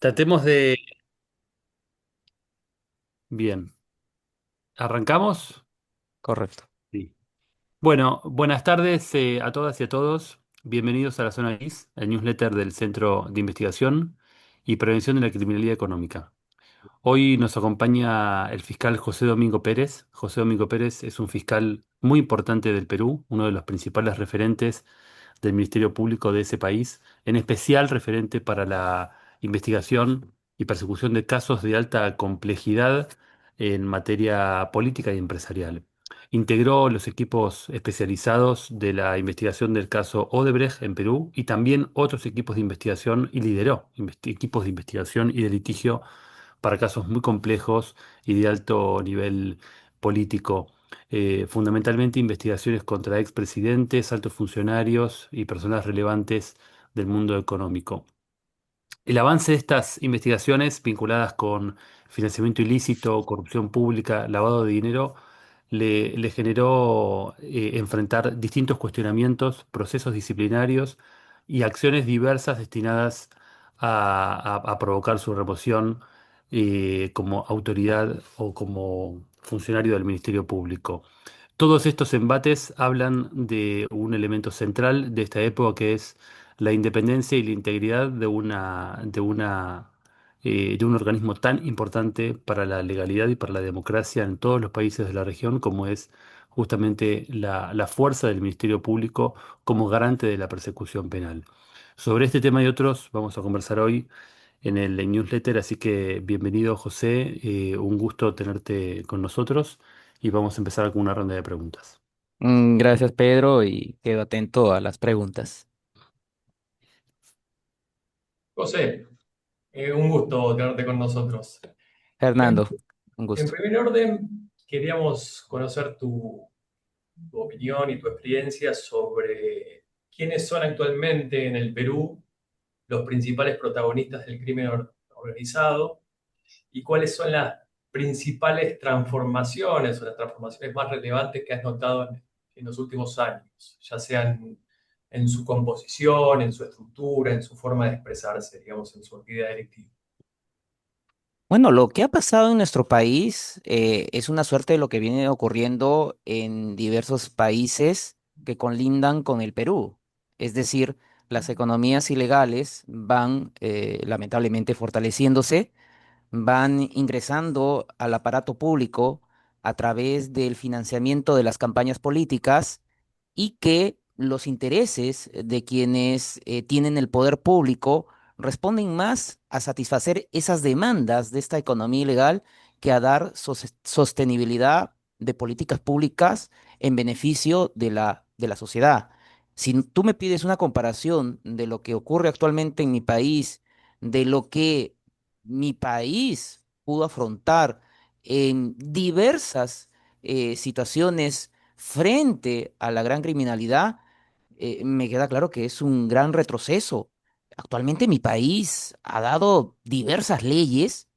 Tratemos de... Bien, ¿arrancamos? Correcto. Sí. Bueno, buenas tardes a todas y a todos. Bienvenidos a la Zona GIS, el newsletter del Centro de Investigación y Prevención de la Criminalidad Económica. Hoy nos acompaña el fiscal José Domingo Pérez. José Domingo Pérez es un fiscal muy importante del Perú, uno de los principales referentes del Ministerio Público de ese país, en especial referente para la investigación y persecución de casos de alta complejidad en materia política y empresarial. Integró los equipos especializados de la investigación del caso Odebrecht en Perú y también otros equipos de investigación y lideró equipos de investigación y de litigio para casos muy complejos y de alto nivel político. Fundamentalmente investigaciones contra expresidentes, altos funcionarios y personas relevantes del mundo económico. El avance de estas investigaciones vinculadas con financiamiento ilícito, corrupción pública, lavado de dinero, le generó enfrentar distintos cuestionamientos, procesos disciplinarios y acciones diversas destinadas a provocar su remoción como autoridad o como funcionario del Ministerio Público. Todos estos embates hablan de un elemento central de esta época que es la independencia y la integridad de un organismo tan importante para la legalidad y para la democracia en todos los países de la región como es justamente la fuerza del Ministerio Público como garante de la persecución penal. Sobre este tema y otros vamos a conversar hoy en el newsletter, así que bienvenido José, un gusto tenerte con nosotros y vamos a empezar con una ronda de preguntas. Gracias, Pedro, y quedo atento a las preguntas. José, un gusto tenerte con nosotros. En, Fernando, un en gusto. primer orden, queríamos conocer tu opinión y tu experiencia sobre quiénes son actualmente en el Perú los principales protagonistas del crimen organizado y cuáles son las principales transformaciones o las transformaciones más relevantes que has notado en los últimos años, ya sean en su composición, en su estructura, en su forma de expresarse, digamos, en su actividad delictiva. Bueno, lo que ha pasado en nuestro país es una suerte de lo que viene ocurriendo en diversos países que colindan con el Perú. Es decir, las economías ilegales van lamentablemente fortaleciéndose, van ingresando al aparato público a través del financiamiento de las campañas políticas y que los intereses de quienes tienen el poder público responden más a satisfacer esas demandas de esta economía ilegal que a dar sostenibilidad de políticas públicas en beneficio de la sociedad. Si tú me pides una comparación de lo que ocurre actualmente en mi país, de lo que mi país pudo afrontar en diversas situaciones frente a la gran criminalidad, me queda claro que es un gran retroceso. Actualmente mi país ha dado diversas leyes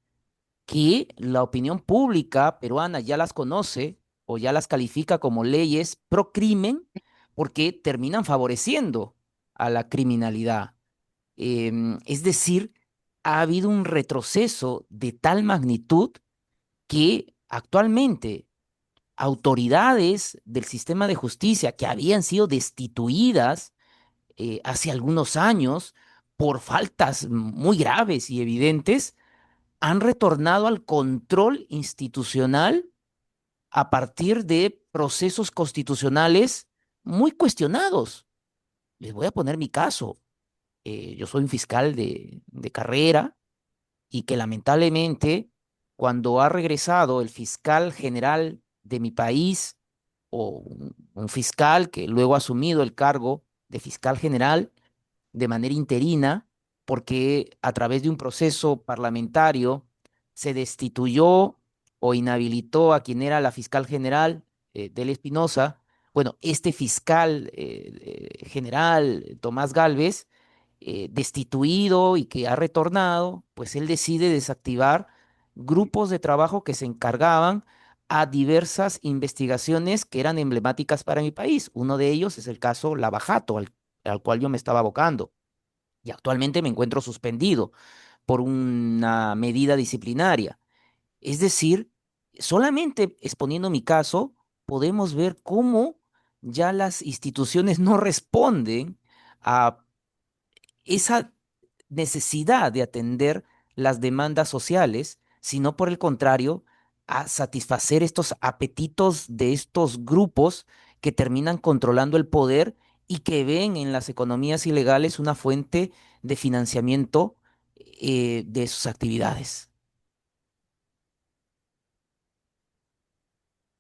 que la opinión pública peruana ya las conoce o ya las califica como leyes pro crimen porque terminan favoreciendo a la criminalidad. Es decir, ha habido un retroceso de tal magnitud que actualmente autoridades del sistema de justicia que habían sido destituidas hace algunos años por faltas muy graves y evidentes, han retornado al control institucional a partir de procesos constitucionales muy cuestionados. Les voy a poner mi caso. Yo soy un fiscal de carrera y que lamentablemente cuando ha regresado el fiscal general de mi país o un fiscal que luego ha asumido el cargo de fiscal general de manera interina, porque a través de un proceso parlamentario se destituyó o inhabilitó a quien era la fiscal general, Delia Espinosa. Bueno, este fiscal general, Tomás Gálvez, destituido y que ha retornado, pues él decide desactivar grupos de trabajo que se encargaban a diversas investigaciones que eran emblemáticas para mi país. Uno de ellos es el caso Lavajato, al cual yo me estaba abocando y actualmente me encuentro suspendido. por una medida disciplinaria. Es decir, solamente exponiendo mi caso, podemos ver cómo ya las instituciones no responden a esa necesidad de atender las demandas sociales, sino por el contrario, a satisfacer estos apetitos de estos grupos que terminan controlando el poder y que ven en las economías ilegales una fuente de financiamiento de sus actividades.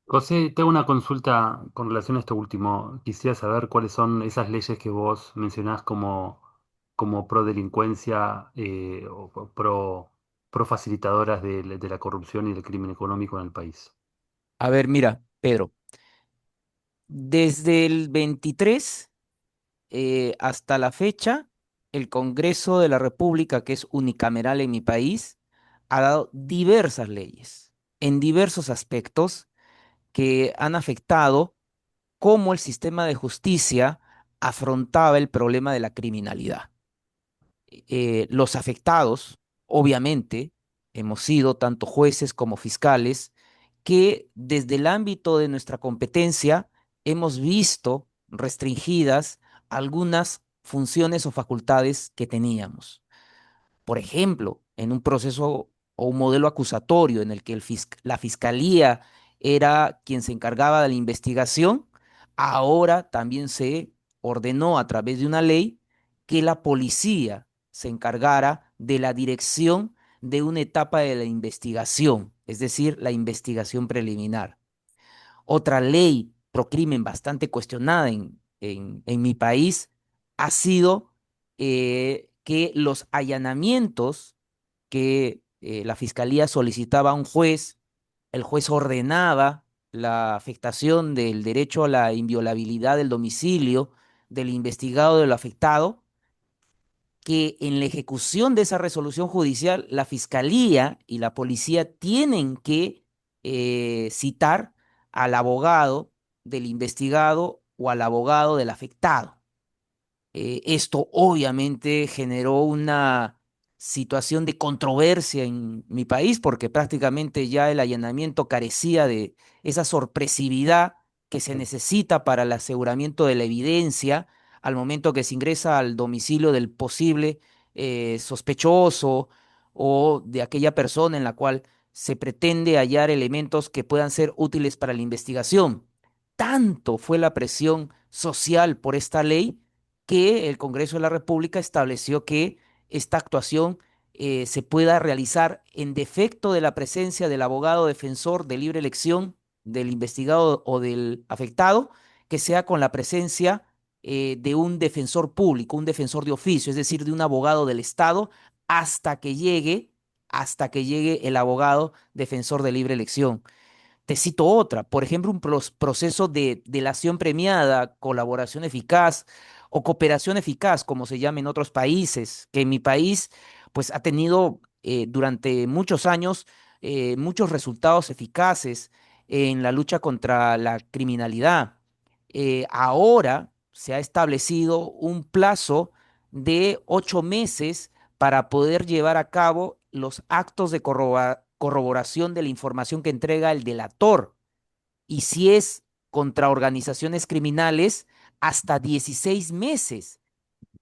José, tengo una consulta con relación a esto último. Quisiera saber cuáles son esas leyes que vos mencionás como pro delincuencia o pro facilitadoras de la corrupción y del crimen económico en el país. A ver, mira, Pedro, desde el 23 hasta la fecha, el Congreso de la República, que es unicameral en mi país, ha dado diversas leyes en diversos aspectos que han afectado cómo el sistema de justicia afrontaba el problema de la criminalidad. Los afectados, obviamente, hemos sido tanto jueces como fiscales, que desde el ámbito de nuestra competencia hemos visto restringidas algunas funciones o facultades que teníamos. Por ejemplo, en un proceso o un modelo acusatorio en el que la fiscalía era quien se encargaba de la investigación, ahora también se ordenó a través de una ley que la policía se encargara de la dirección de una etapa de la investigación, es decir, la investigación preliminar. Otra ley pro crimen bastante cuestionada en mi país ha sido que los allanamientos que la fiscalía solicitaba a un juez, el juez ordenaba la afectación del derecho a la inviolabilidad del domicilio del investigado, del afectado, que en la ejecución de esa resolución judicial, la fiscalía y la policía tienen que citar al abogado del investigado o al abogado del afectado. Esto obviamente generó una situación de controversia en mi país porque prácticamente ya el allanamiento carecía de esa sorpresividad que se necesita para el aseguramiento de la evidencia al momento que se ingresa al domicilio del posible sospechoso o de aquella persona en la cual se pretende hallar elementos que puedan ser útiles para la investigación. Tanto fue la presión social por esta ley que el Congreso de la República estableció que esta actuación se pueda realizar en defecto de la presencia del abogado defensor de libre elección del investigado o del afectado, que sea con la presencia de un defensor público, un defensor de oficio, es decir, de un abogado del Estado, hasta que llegue, hasta que llegue el abogado defensor de libre elección. Te cito otra, por ejemplo, un proceso de delación premiada, colaboración eficaz o cooperación eficaz, como se llama en otros países, que en mi país pues ha tenido durante muchos años muchos resultados eficaces en la lucha contra la criminalidad. Ahora se ha establecido un plazo de 8 meses para poder llevar a cabo los actos de corroboración de la información que entrega el delator. Y si es contra organizaciones criminales, hasta 16 meses.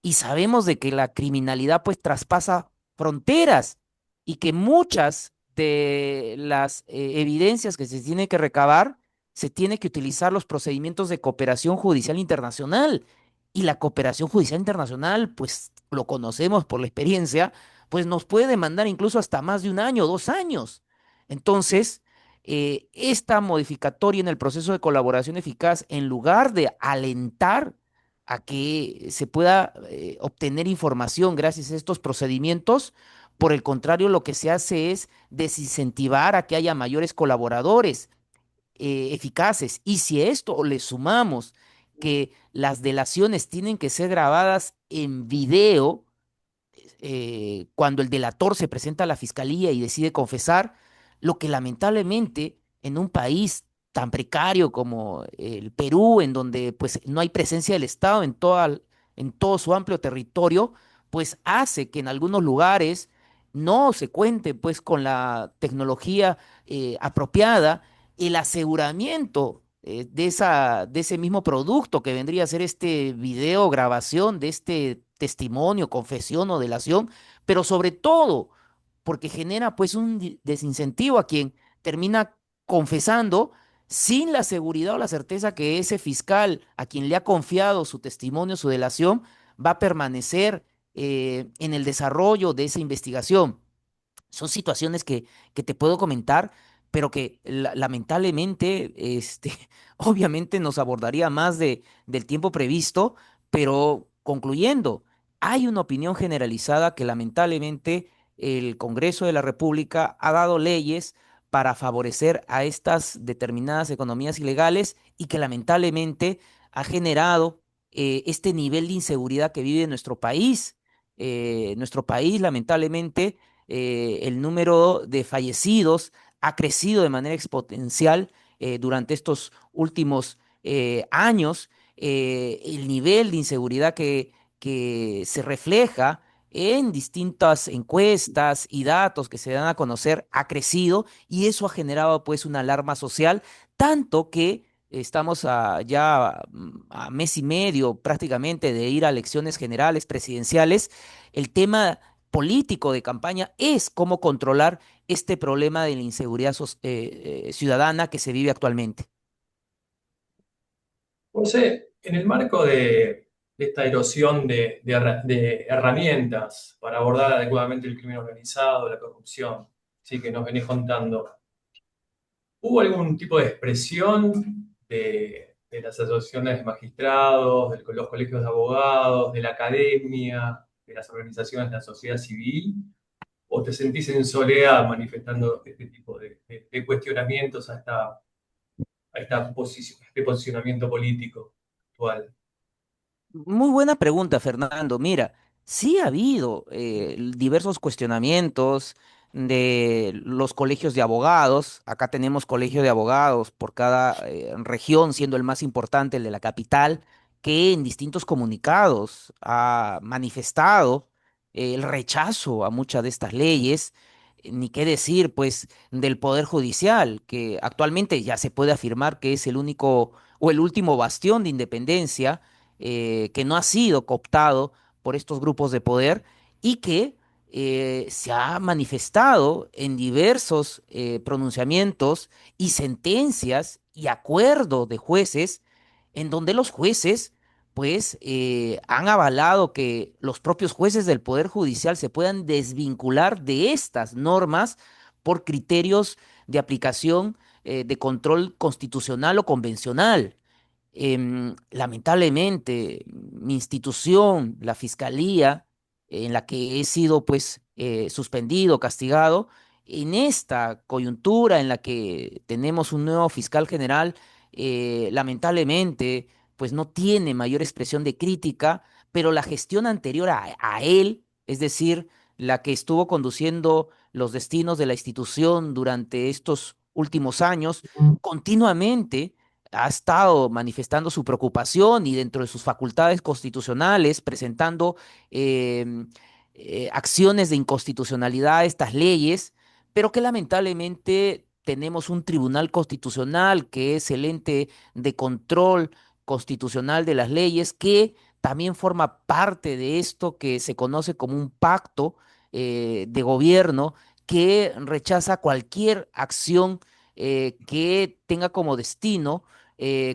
Y sabemos de que la criminalidad pues traspasa fronteras y que muchas de las evidencias que se tiene que recabar, se tiene que utilizar los procedimientos de cooperación judicial internacional. Y la cooperación judicial internacional, pues lo conocemos por la experiencia, pues nos puede demandar incluso hasta más de un año, 2 años. Entonces, esta modificatoria en el proceso de colaboración eficaz, en lugar de alentar a que se pueda obtener información gracias a estos procedimientos. Por el contrario, lo que se hace es desincentivar a que haya mayores colaboradores eficaces. Y si a esto le sumamos que las delaciones tienen que ser grabadas en video, cuando el delator se presenta a la fiscalía y decide confesar, lo que lamentablemente en un país tan precario como el Perú, en donde pues no hay presencia del Estado en todo su amplio territorio, pues hace que en algunos lugares no se cuente pues con la tecnología apropiada, el aseguramiento de ese mismo producto que vendría a ser este video grabación de este testimonio, confesión o delación, pero sobre todo porque genera pues un desincentivo a quien termina confesando sin la seguridad o la certeza que ese fiscal a quien le ha confiado su testimonio, su delación, va a permanecer en el desarrollo de esa investigación. Son situaciones que te puedo comentar, pero que lamentablemente, obviamente nos abordaría más del tiempo previsto, pero concluyendo, hay una opinión generalizada que lamentablemente el Congreso de la República ha dado leyes para favorecer a estas determinadas economías ilegales y que lamentablemente ha generado este nivel de inseguridad que vive nuestro país. Nuestro país, lamentablemente, el número de fallecidos ha crecido de manera exponencial durante estos últimos años. El nivel de inseguridad que se refleja en distintas encuestas y datos que se dan a conocer ha crecido y eso ha generado pues una alarma social, tanto que estamos a mes y medio prácticamente de ir a elecciones generales presidenciales. El tema político de campaña es cómo controlar este problema de la inseguridad ciudadana que se vive actualmente. José, en el marco de esta erosión de herramientas para abordar adecuadamente el crimen organizado, la corrupción, sí, que nos venís contando, ¿hubo algún tipo de expresión de las asociaciones de magistrados, de los colegios de abogados, de la academia, de las organizaciones de la sociedad civil? ¿O te sentís en soledad manifestando este tipo de cuestionamientos a este posicionamiento político actual? Muy buena pregunta, Fernando. Mira, sí ha habido diversos cuestionamientos de los colegios de abogados. Acá tenemos colegio de abogados por cada región, siendo el más importante el de la capital, que en distintos comunicados ha manifestado el rechazo a muchas de estas leyes. Ni qué decir, pues, del Poder Judicial, que actualmente ya se puede afirmar que es el único o el último bastión de independencia que no ha sido cooptado por estos grupos de poder y que se ha manifestado en diversos pronunciamientos y sentencias y acuerdos de jueces en donde los jueces pues han avalado que los propios jueces del Poder Judicial se puedan desvincular de estas normas por criterios de aplicación de control constitucional o convencional. Lamentablemente, mi institución, la Fiscalía, en la que he sido pues suspendido, castigado, en esta coyuntura en la que tenemos un nuevo fiscal general, lamentablemente pues no tiene mayor expresión de crítica, pero la gestión anterior a él, es decir, la que estuvo conduciendo los destinos de la institución durante estos últimos años, continuamente ha estado manifestando su preocupación y dentro de sus facultades constitucionales presentando em, acciones de inconstitucionalidad a estas leyes, pero que lamentablemente tenemos un tribunal constitucional que es el ente de control constitucional de las leyes, que también forma parte de esto que se conoce como un pacto de gobierno que rechaza cualquier acción que tenga como destino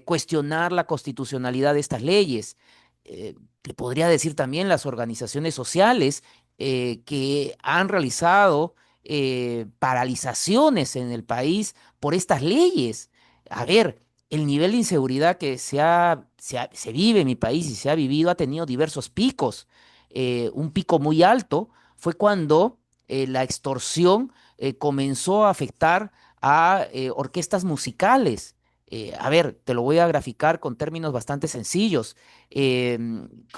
cuestionar la constitucionalidad de estas leyes. Le podría decir también las organizaciones sociales que han realizado paralizaciones en el país por estas leyes. A ver, el nivel de inseguridad que se vive en mi país y se ha vivido ha tenido diversos picos. Un pico muy alto fue cuando la extorsión comenzó a afectar a orquestas musicales. A ver, te lo voy a graficar con términos bastante sencillos.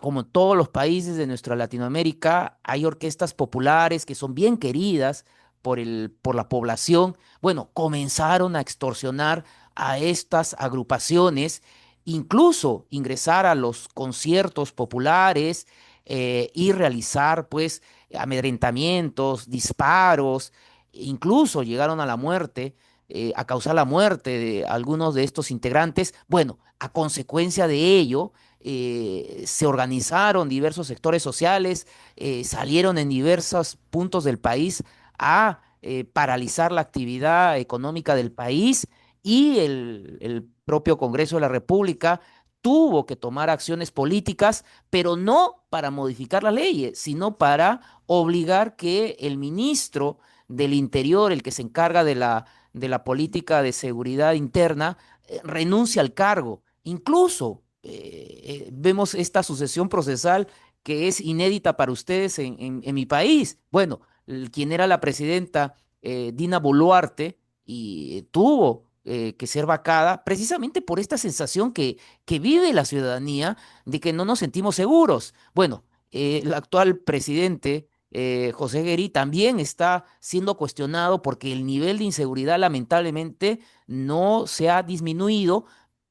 Como todos los países de nuestra Latinoamérica, hay orquestas populares que son bien queridas por la población. Bueno, comenzaron a extorsionar a estas agrupaciones, incluso ingresar a los conciertos populares y realizar, pues, amedrentamientos, disparos, incluso llegaron a la muerte, a causar la muerte de algunos de estos integrantes. Bueno, a consecuencia de ello, se organizaron diversos sectores sociales, salieron en diversos puntos del país a paralizar la actividad económica del país y el propio Congreso de la República tuvo que tomar acciones políticas, pero no para modificar las leyes, sino para obligar que el ministro del Interior, el que se encarga de la política de seguridad interna, renuncie al cargo. Incluso vemos esta sucesión procesal que es inédita para ustedes en mi país. Bueno, quien era la presidenta, Dina Boluarte, y tuvo que ser vacada precisamente por esta sensación que vive la ciudadanía de que no nos sentimos seguros. Bueno, el actual presidente, José Guerí, también está siendo cuestionado porque el nivel de inseguridad lamentablemente no se ha disminuido,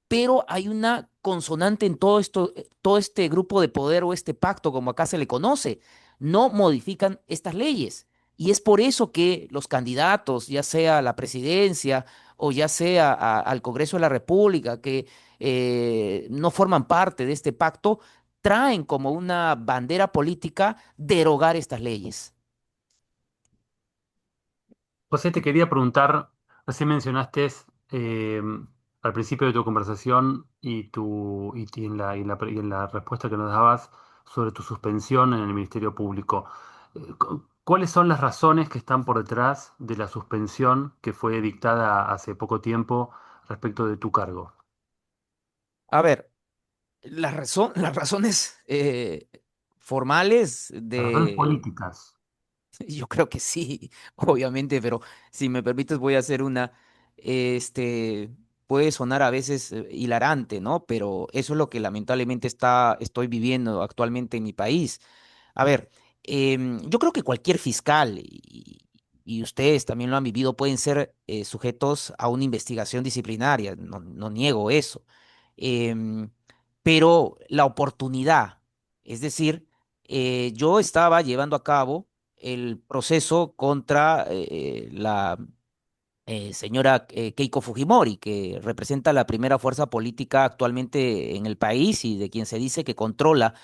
pero hay una consonante en todo esto, todo este grupo de poder o este pacto, como acá se le conoce. No modifican estas leyes. Y es por eso que los candidatos, ya sea a la presidencia o ya sea al Congreso de la República, que no forman parte de este pacto, traen como una bandera política derogar estas leyes. José, te quería preguntar, recién mencionaste eh, al principio de tu conversación y en la respuesta que nos dabas sobre tu suspensión en el Ministerio Público. ¿Cuáles son las razones que están por detrás de la suspensión que fue dictada hace poco tiempo respecto de tu cargo? A ver, las razones formales Las razones de. políticas. Yo creo que sí, obviamente, pero si me permites voy a hacer una, este, puede sonar a veces hilarante, ¿no? Pero eso es lo que lamentablemente estoy viviendo actualmente en mi país. A ver, yo creo que cualquier fiscal, y ustedes también lo han vivido, pueden ser sujetos a una investigación disciplinaria, no niego eso. Em, pero la oportunidad, es decir, yo estaba llevando a cabo el proceso contra la señora Keiko Fujimori, que representa la primera fuerza política actualmente en el país y de quien se dice que controla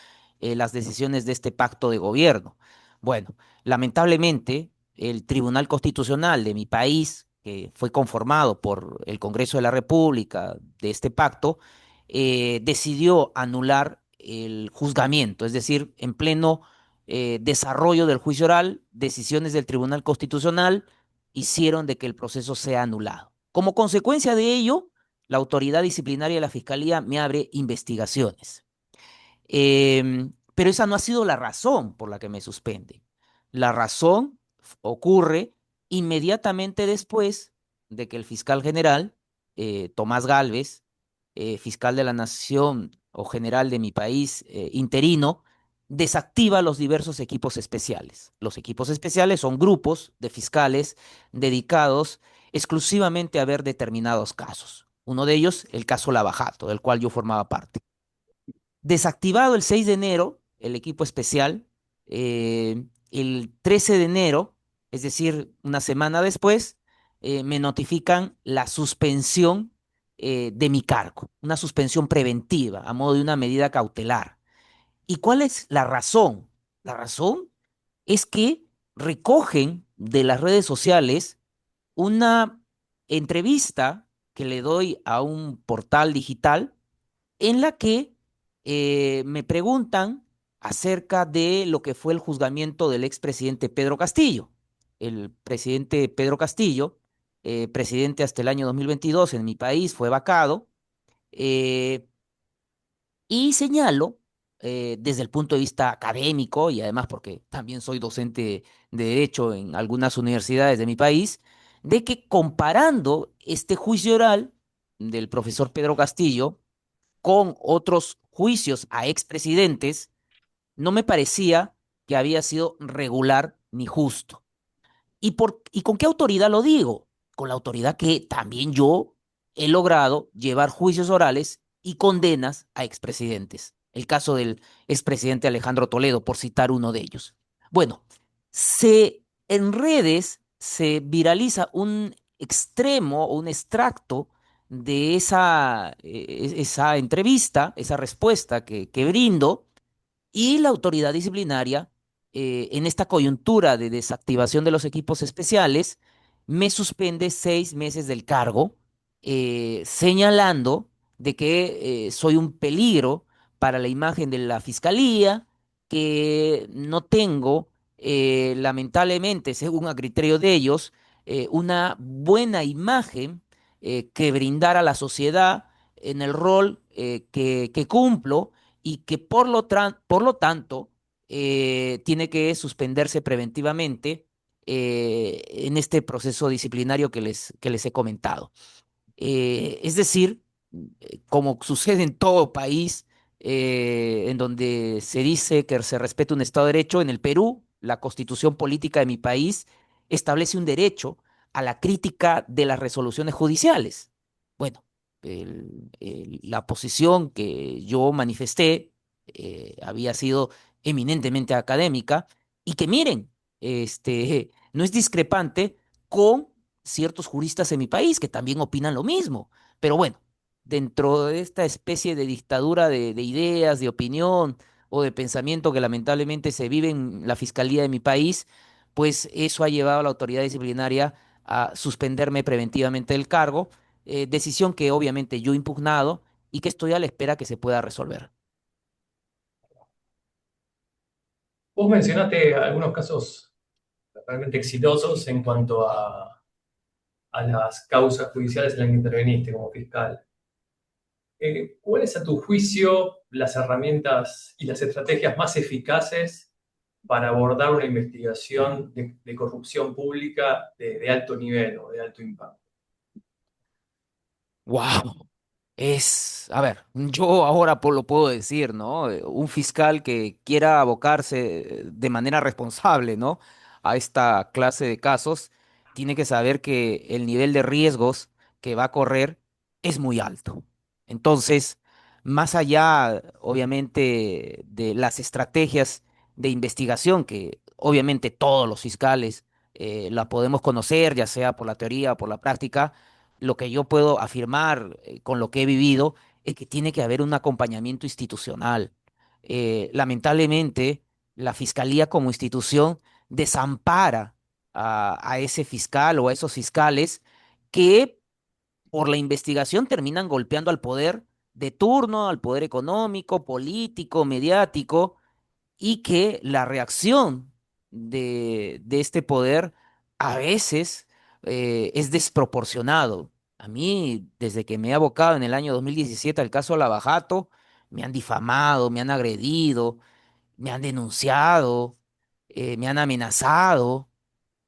las decisiones de este pacto de gobierno. Bueno, lamentablemente, el Tribunal Constitucional de mi país, que fue conformado por el Congreso de la República de este pacto, decidió anular el juzgamiento, es decir, en pleno desarrollo del juicio oral, decisiones del Tribunal Constitucional hicieron de que el proceso sea anulado. Como consecuencia de ello, la autoridad disciplinaria de la Fiscalía me abre investigaciones. Pero esa no ha sido la razón por la que me suspende. La razón ocurre inmediatamente después de que el fiscal general, Tomás Gálvez, fiscal de la Nación o general de mi país, interino, desactiva los diversos equipos especiales. Los equipos especiales son grupos de fiscales dedicados exclusivamente a ver determinados casos. Uno de ellos, el caso Lavajato, del cual yo formaba parte. Desactivado el 6 de enero, el equipo especial, el 13 de enero, es decir, una semana después, me notifican la suspensión de mi cargo, una suspensión preventiva a modo de una medida cautelar. ¿Y cuál es la razón? La razón es que recogen de las redes sociales una entrevista que le doy a un portal digital en la que me preguntan acerca de lo que fue el juzgamiento del expresidente Pedro Castillo. El presidente Pedro Castillo, presidente hasta el año 2022 en mi país, fue vacado. eh, y señalo, desde el punto de vista académico, y además porque también soy docente de Derecho en algunas universidades de mi país, de que comparando este juicio oral del profesor Pedro Castillo con otros juicios a expresidentes, no me parecía que había sido regular ni justo. ¿Y con qué autoridad lo digo? Con la autoridad que también yo he logrado llevar juicios orales y condenas a expresidentes. El caso del expresidente Alejandro Toledo, por citar uno de ellos. Bueno, en redes se viraliza un extremo o un extracto de esa entrevista, esa respuesta que brindo, y la autoridad disciplinaria, en esta coyuntura de desactivación de los equipos especiales, me suspende 6 meses del cargo, señalando de que soy un peligro para la imagen de la fiscalía, que no tengo, lamentablemente, según a criterio de ellos, una buena imagen que brindar a la sociedad en el rol que cumplo, y que por lo tanto tiene que suspenderse preventivamente en este proceso disciplinario que les he comentado. Es decir, como sucede en todo país, en donde se dice que se respeta un Estado de Derecho, en el Perú, la constitución política de mi país establece un derecho a la crítica de las resoluciones judiciales. Bueno, la posición que yo manifesté había sido eminentemente académica, y que miren, no es discrepante con ciertos juristas en mi país que también opinan lo mismo. Pero bueno, dentro de esta especie de dictadura de ideas, de opinión o de pensamiento que lamentablemente se vive en la fiscalía de mi país, pues eso ha llevado a la autoridad disciplinaria a suspenderme preventivamente del cargo, decisión que obviamente yo he impugnado y que estoy a la espera que se pueda resolver. Vos mencionaste algunos casos realmente exitosos en cuanto a las causas judiciales en las que interveniste como fiscal. ¿Cuáles a tu juicio las herramientas y las estrategias más eficaces para abordar una investigación de corrupción pública de alto nivel o de alto impacto? ¡Wow! A ver, yo ahora lo puedo decir, ¿no? Un fiscal que quiera abocarse de manera responsable, ¿no? A esta clase de casos, tiene que saber que el nivel de riesgos que va a correr es muy alto. Entonces, más allá, obviamente, de las estrategias de investigación que obviamente todos los fiscales la podemos conocer, ya sea por la teoría o por la práctica, lo que yo puedo afirmar con lo que he vivido es que tiene que haber un acompañamiento institucional. Lamentablemente, la fiscalía como institución desampara a ese fiscal o a esos fiscales que por la investigación terminan golpeando al poder de turno, al poder económico, político, mediático, y que la reacción de este poder a veces es desproporcionado. A mí, desde que me he abocado en el año 2017 al caso Lavajato, me han difamado, me han agredido, me han denunciado, me han amenazado,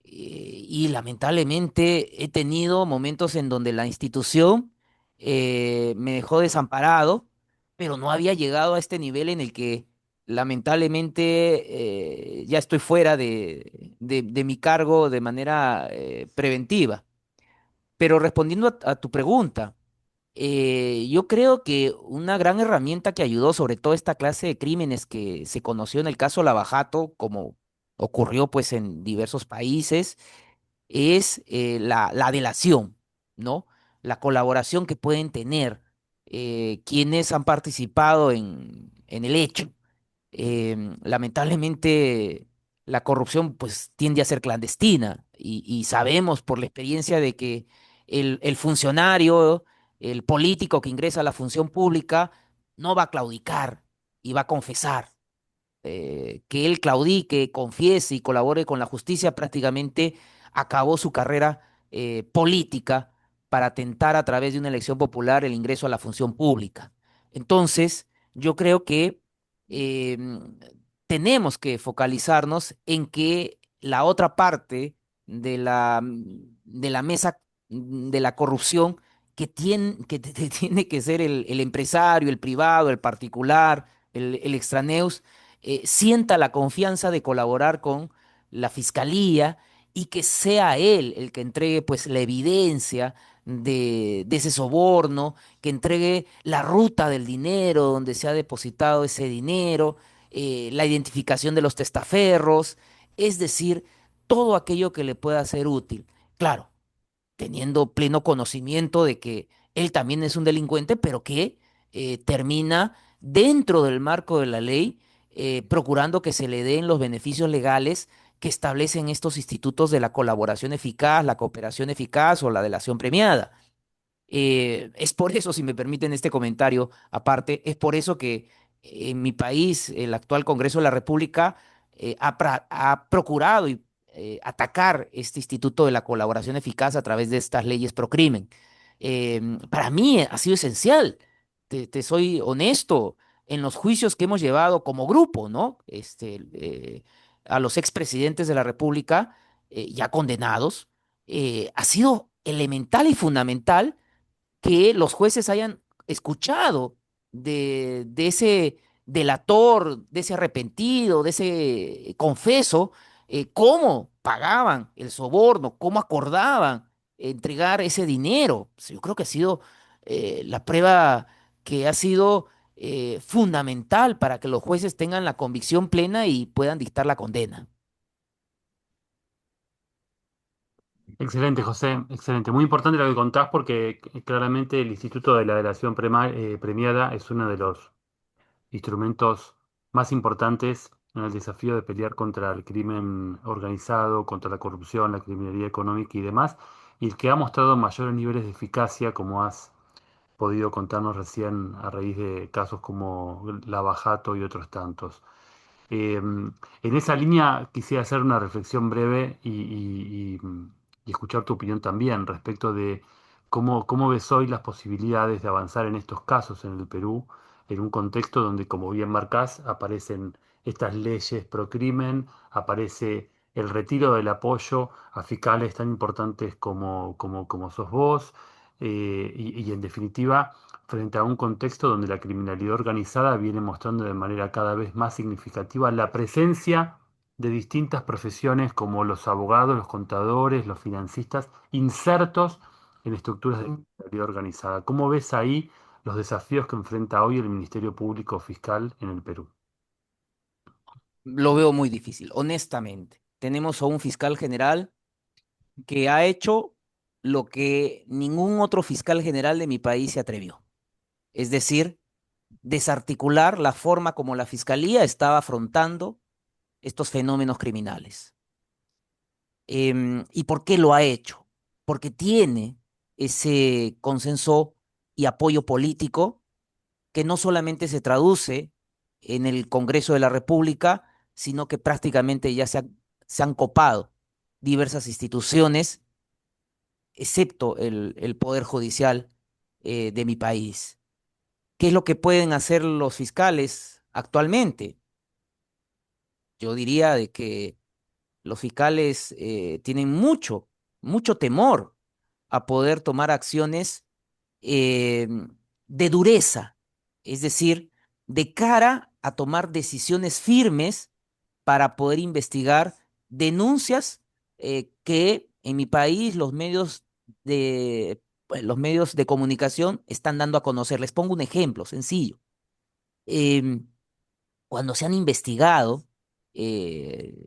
y lamentablemente he tenido momentos en donde la institución me dejó desamparado, pero no había llegado a este nivel en el que lamentablemente ya estoy fuera de mi cargo de manera preventiva. Pero respondiendo a tu pregunta, yo creo que una gran herramienta que ayudó sobre todo esta clase de crímenes que se conoció en el caso Lavajato, como ocurrió pues en diversos países, es la delación, ¿no? La colaboración que pueden tener quienes han participado en el hecho. Lamentablemente, la corrupción pues tiende a ser clandestina, y sabemos por la experiencia de que el funcionario, el político que ingresa a la función pública, no va a claudicar y va a confesar. Que él claudique, confiese y colabore con la justicia, prácticamente acabó su carrera política para tentar a través de una elección popular el ingreso a la función pública. Entonces, yo creo que eh, tenemos que focalizarnos en que la otra parte de la mesa de la corrupción, tiene que ser el empresario, el privado, el particular, el extraneus, sienta la confianza de colaborar con la fiscalía, y que sea él el que entregue pues la evidencia de ese soborno, que entregue la ruta del dinero, donde se ha depositado ese dinero, la identificación de los testaferros, es decir, todo aquello que le pueda ser útil. Claro, teniendo pleno conocimiento de que él también es un delincuente, pero que termina dentro del marco de la ley, procurando que se le den los beneficios legales que establecen estos institutos de la colaboración eficaz, la cooperación eficaz o la delación premiada. Es por eso, si me permiten este comentario aparte, es por eso que en mi país, el actual Congreso de la República ha procurado atacar este instituto de la colaboración eficaz a través de estas leyes pro crimen. Para mí ha sido esencial, te soy honesto, en los juicios que hemos llevado como grupo, ¿no? A los expresidentes de la República, ya condenados, ha sido elemental y fundamental que los jueces hayan escuchado de ese delator, de ese arrepentido, de ese confeso, cómo pagaban el soborno, cómo acordaban entregar ese dinero. Pues, yo creo que ha sido la prueba que ha sido fundamental para que los jueces tengan la convicción plena y puedan dictar la condena. Excelente, José, excelente. Muy importante lo que contás porque claramente el Instituto de la Delación Premiada es uno de los instrumentos más importantes en el desafío de pelear contra el crimen organizado, contra la corrupción, la criminalidad económica y demás, y el que ha mostrado mayores niveles de eficacia, como has podido contarnos recién a raíz de casos como Lavajato y otros tantos. En esa línea quisiera hacer una reflexión breve y escuchar tu opinión también respecto de cómo ves hoy las posibilidades de avanzar en estos casos en el Perú, en un contexto donde, como bien marcás, aparecen estas leyes pro crimen, aparece el retiro del apoyo a fiscales tan importantes como sos vos, y en definitiva frente a un contexto donde la criminalidad organizada viene mostrando de manera cada vez más significativa la presencia de distintas profesiones como los abogados, los contadores, los financistas, insertos en estructuras de criminalidad organizada. ¿Cómo ves ahí los desafíos que enfrenta hoy el Ministerio Público Fiscal en el Perú? Lo veo muy difícil, honestamente. Tenemos a un fiscal general que ha hecho lo que ningún otro fiscal general de mi país se atrevió. Es decir, desarticular la forma como la fiscalía estaba afrontando estos fenómenos criminales. ¿Y por qué lo ha hecho? Porque tiene ese consenso y apoyo político que no solamente se traduce en el Congreso de la República, sino que prácticamente ya se han copado diversas instituciones, excepto el Poder Judicial de mi país. ¿Qué es lo que pueden hacer los fiscales actualmente? Yo diría de que los fiscales tienen mucho temor a poder tomar acciones eh, de dureza, es decir, de cara a tomar decisiones firmes para poder investigar denuncias que en mi país los medios de comunicación están dando a conocer. Les pongo un ejemplo sencillo. Em, Cuando se han investigado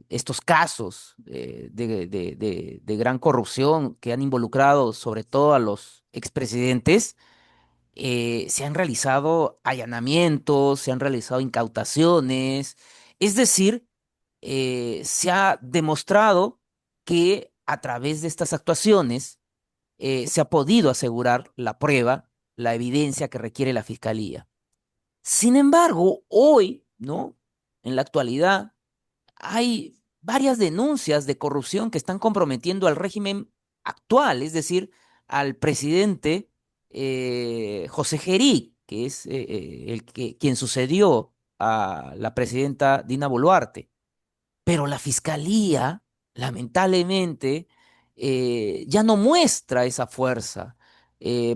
estos casos de gran corrupción que han involucrado sobre todo a los expresidentes, se han realizado allanamientos, se han realizado incautaciones, es decir, se ha demostrado que a través de estas actuaciones se ha podido asegurar la prueba, la evidencia que requiere la fiscalía. Sin embargo, hoy, ¿no? En la actualidad, hay varias denuncias de corrupción que están comprometiendo al régimen actual, es decir, al presidente José Gerí, que es quien sucedió a la presidenta Dina Boluarte. Pero la fiscalía, lamentablemente, ya no muestra esa fuerza.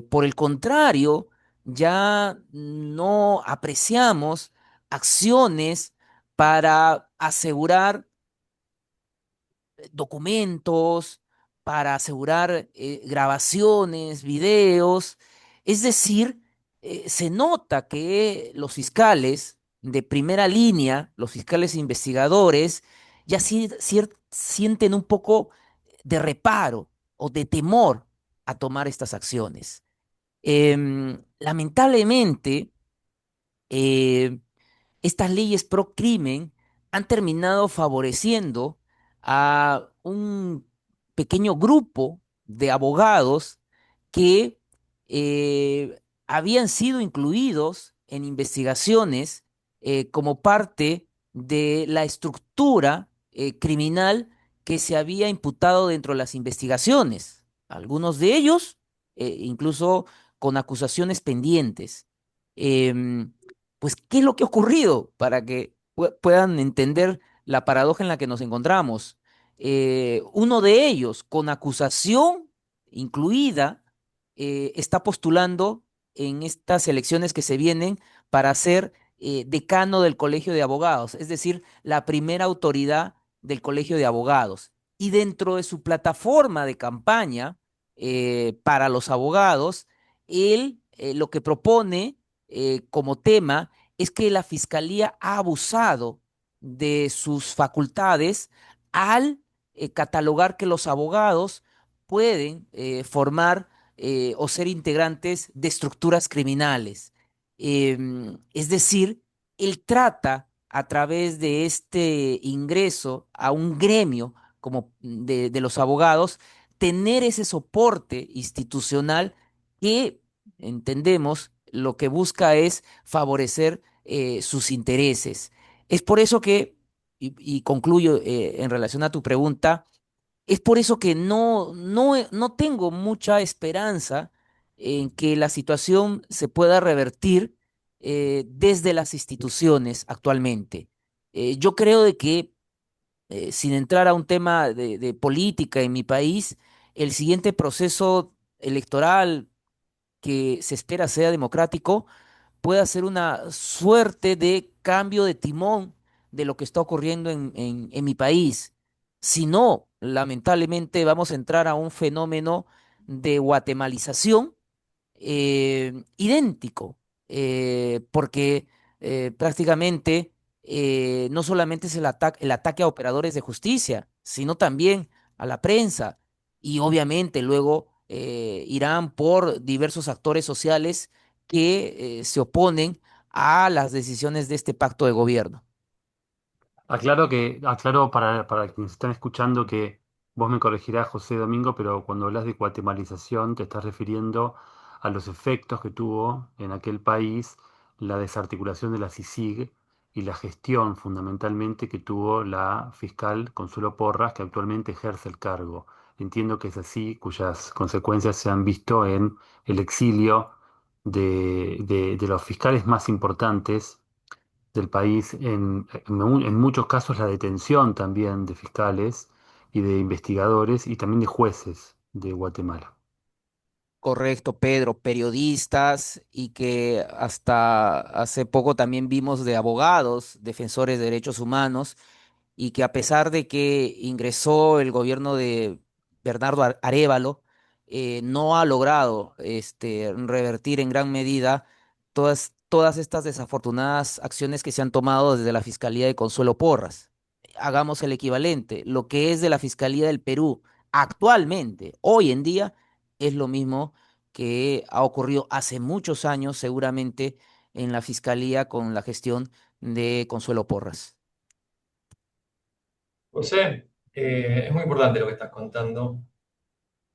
Por el contrario, ya no apreciamos acciones para asegurar documentos, para asegurar grabaciones, videos. Es decir, se nota que los fiscales de primera línea, los fiscales investigadores, ya sienten un poco de reparo o de temor a tomar estas acciones. Lamentablemente, eh, estas leyes pro crimen han terminado favoreciendo a un pequeño grupo de abogados que habían sido incluidos en investigaciones como parte de la estructura criminal que se había imputado dentro de las investigaciones. Algunos de ellos incluso con acusaciones pendientes. Em, pues, ¿qué es lo que ha ocurrido para que puedan entender la paradoja en la que nos encontramos? Uno de ellos, con acusación incluida, está postulando en estas elecciones que se vienen para ser decano del Colegio de Abogados, es decir, la primera autoridad del Colegio de Abogados. Y dentro de su plataforma de campaña para los abogados, él lo que propone como tema es que la Fiscalía ha abusado de sus facultades al catalogar que los abogados pueden formar o ser integrantes de estructuras criminales. Es decir, él trata a través de este ingreso a un gremio como de los abogados, tener ese soporte institucional que entendemos lo que busca es favorecer sus intereses. Es por eso que, y concluyo en relación a tu pregunta, es por eso que no tengo mucha esperanza en que la situación se pueda revertir desde las instituciones actualmente. Yo creo de que, sin entrar a un tema de política en mi país, el siguiente proceso electoral que se espera sea democrático pueda ser una suerte de cambio de timón de lo que está ocurriendo en mi país. Si no, lamentablemente vamos a entrar a un fenómeno de guatemalización idéntico, porque prácticamente no solamente es el ataque a operadores de justicia, sino también a la prensa y obviamente luego irán por diversos actores sociales que se oponen a las decisiones de este pacto de gobierno. Aclaro para quienes están escuchando que vos me corregirás, José Domingo, pero cuando hablas de guatemalización te estás refiriendo a los efectos que tuvo en aquel país la desarticulación de la CICIG y la gestión fundamentalmente que tuvo la fiscal Consuelo Porras, que actualmente ejerce el cargo. Entiendo que es así, cuyas consecuencias se han visto en el exilio de los fiscales más importantes del país, en muchos casos la detención también de fiscales y de investigadores y también de jueces de Guatemala. Correcto, Pedro, periodistas y que hasta hace poco también vimos de abogados, defensores de derechos humanos y que a pesar de que ingresó el gobierno de Bernardo Arévalo, no ha logrado revertir en gran medida todas estas desafortunadas acciones que se han tomado desde la Fiscalía de Consuelo Porras. Hagamos el equivalente, lo que es de la Fiscalía del Perú actualmente, hoy en día, es lo mismo que ha ocurrido hace muchos años, seguramente, en la Fiscalía con la gestión de Consuelo Porras. José, es muy importante lo que estás contando.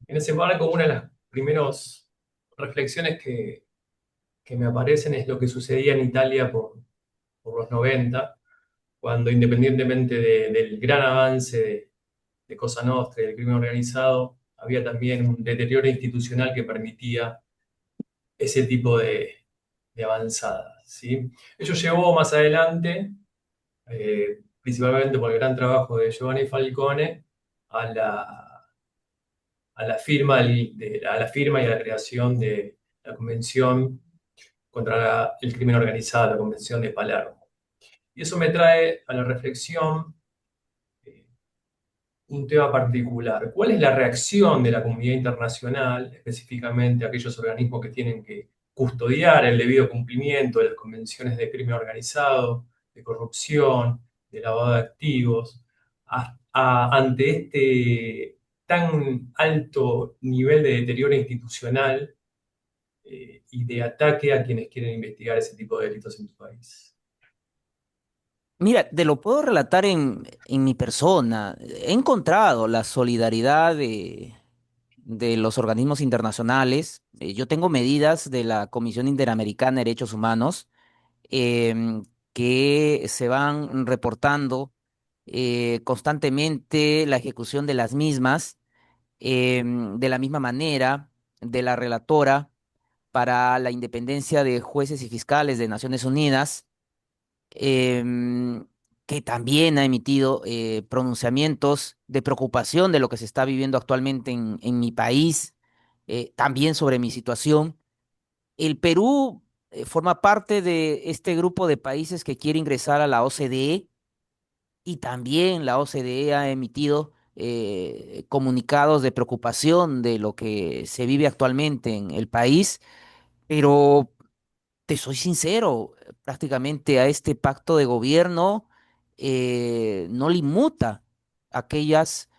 En ese marco, una de las primeras reflexiones que me aparecen es lo que sucedía en Italia por los 90, cuando independientemente del gran avance de Cosa Nostra y del crimen organizado, había también un deterioro institucional que permitía ese tipo de avanzadas, ¿sí? Ello llevó más adelante, principalmente por el gran trabajo de Giovanni Falcone, a la firma, a la firma y a la creación de la Convención contra el Crimen Organizado, la Convención de Palermo. Y eso me trae a la reflexión eh, un tema particular. ¿Cuál es la reacción de la comunidad internacional, específicamente aquellos organismos que tienen que custodiar el debido cumplimiento de las convenciones de crimen organizado, de corrupción, de lavado de activos, ante este tan alto nivel de deterioro institucional y de ataque a quienes quieren investigar ese tipo de delitos en tu país? Mira, te lo puedo relatar en mi persona. He encontrado la solidaridad de los organismos internacionales. Yo tengo medidas de la Comisión Interamericana de Derechos Humanos em, que se van reportando constantemente la ejecución de las mismas, de la misma manera de la relatora para la independencia de jueces y fiscales de Naciones Unidas, em, que también ha emitido pronunciamientos de preocupación de lo que se está viviendo actualmente en mi país, también sobre mi situación. El Perú forma parte de este grupo de países que quiere ingresar a la OCDE, y también la OCDE ha emitido comunicados de preocupación de lo que se vive actualmente en el país, pero te soy sincero, prácticamente a este pacto de gobierno no le inmuta aquellas,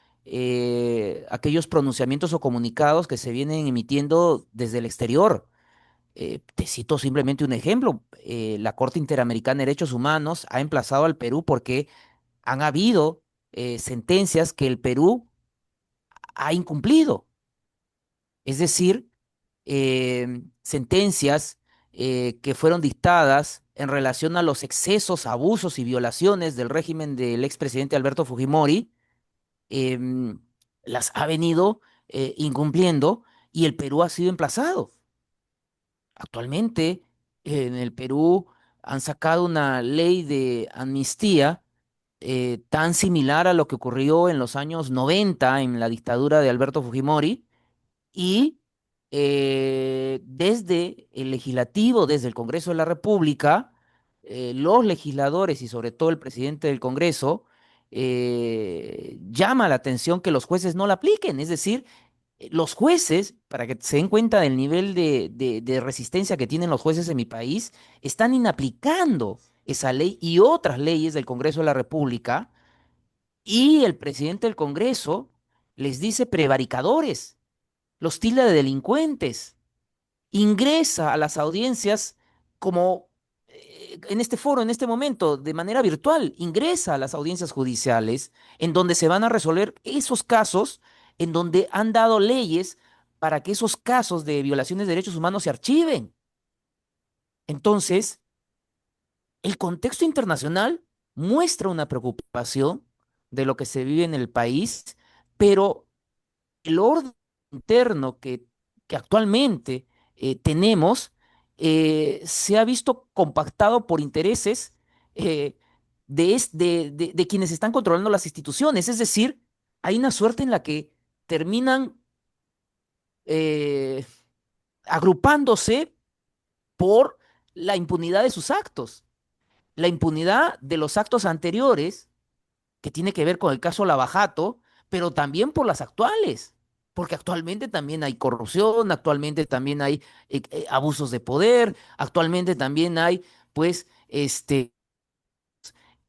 aquellos pronunciamientos o comunicados que se vienen emitiendo desde el exterior. Te cito simplemente un ejemplo. La Corte Interamericana de Derechos Humanos ha emplazado al Perú porque han habido sentencias que el Perú ha incumplido. Es decir, sentencias que fueron dictadas en relación a los excesos, abusos y violaciones del régimen del expresidente Alberto Fujimori, em, las ha venido incumpliendo, y el Perú ha sido emplazado. Actualmente, en el Perú han sacado una ley de amnistía tan similar a lo que ocurrió en los años 90 en la dictadura de Alberto Fujimori, y desde el legislativo, desde el Congreso de la República, los legisladores y sobre todo el presidente del Congreso llama la atención que los jueces no la apliquen. Es decir, los jueces, para que se den cuenta del nivel de resistencia que tienen los jueces en mi país, están inaplicando esa ley y otras leyes del Congreso de la República, y el presidente del Congreso les dice prevaricadores, los tilda de delincuentes, ingresa a las audiencias como en este foro, en este momento, de manera virtual, ingresa a las audiencias judiciales en donde se van a resolver esos casos, en donde han dado leyes para que esos casos de violaciones de derechos humanos se archiven. Entonces, el contexto internacional muestra una preocupación de lo que se vive en el país, pero el orden interno que actualmente tenemos se ha visto compactado por intereses de quienes están controlando las instituciones. Es decir, hay una suerte en la que terminan eh, agrupándose por la impunidad de sus actos, la impunidad de los actos anteriores, que tiene que ver con el caso Lavajato, pero también por las actuales, porque actualmente también hay corrupción, actualmente también hay abusos de poder, actualmente también hay, pues,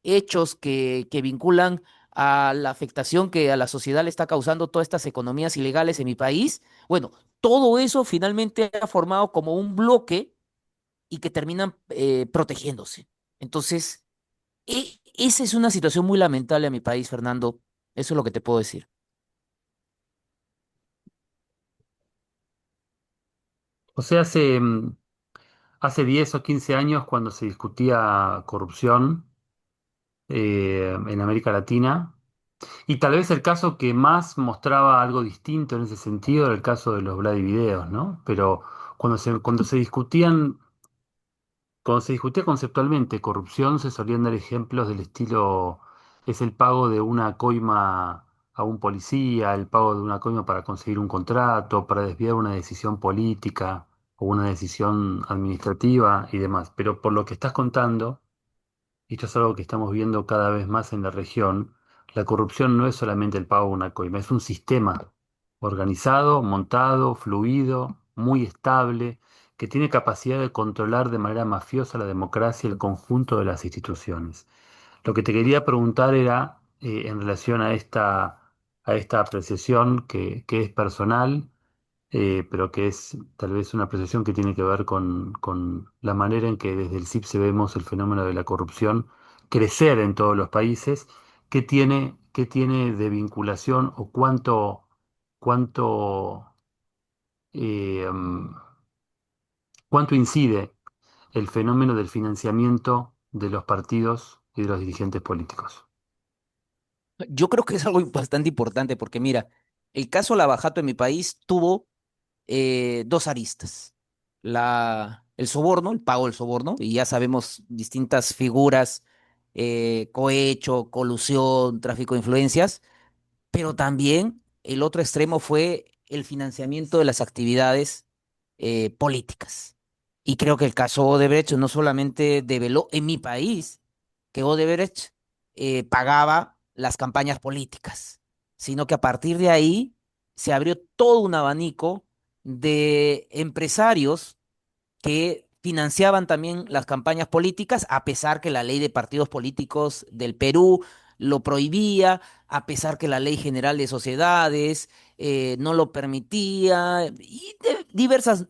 hechos que vinculan a la afectación que a la sociedad le está causando todas estas economías ilegales en mi país. Bueno, todo eso finalmente ha formado como un bloque y que terminan protegiéndose. Entonces, esa es una situación muy lamentable a mi país, Fernando. Eso es lo que te puedo decir. O sea, hace 10 o 15 años cuando se discutía corrupción en América Latina, y tal vez el caso que más mostraba algo distinto en ese sentido era el caso de los Vladivideos, ¿no? Pero cuando se discutía conceptualmente corrupción, se solían dar ejemplos del estilo, es el pago de una coima a un policía, el pago de una coima para conseguir un contrato, para desviar una decisión política o una decisión administrativa y demás. Pero por lo que estás contando, y esto es algo que estamos viendo cada vez más en la región, la corrupción no es solamente el pago de una coima, es un sistema organizado, montado, fluido, muy estable, que tiene capacidad de controlar de manera mafiosa la democracia y el conjunto de las instituciones. Lo que te quería preguntar era, en relación a esta apreciación que es personal, pero que es tal vez una apreciación que tiene que ver con la manera en que desde el CIPSE vemos el fenómeno de la corrupción crecer en todos los países. Qué tiene de vinculación o cuánto, cuánto incide el fenómeno del financiamiento de los partidos y de los dirigentes políticos? Yo creo que es algo bastante importante porque mira, el caso Lavajato en mi país tuvo dos aristas. El soborno, el pago del soborno, y ya sabemos distintas figuras, cohecho, colusión, tráfico de influencias, pero también el otro extremo fue el financiamiento de las actividades políticas. Y creo que el caso Odebrecht no solamente develó en mi país que Odebrecht pagaba las campañas políticas, sino que a partir de ahí se abrió todo un abanico de empresarios que financiaban también las campañas políticas, a pesar que la ley de partidos políticos del Perú lo prohibía, a pesar que la ley general de sociedades no lo permitía, y diversas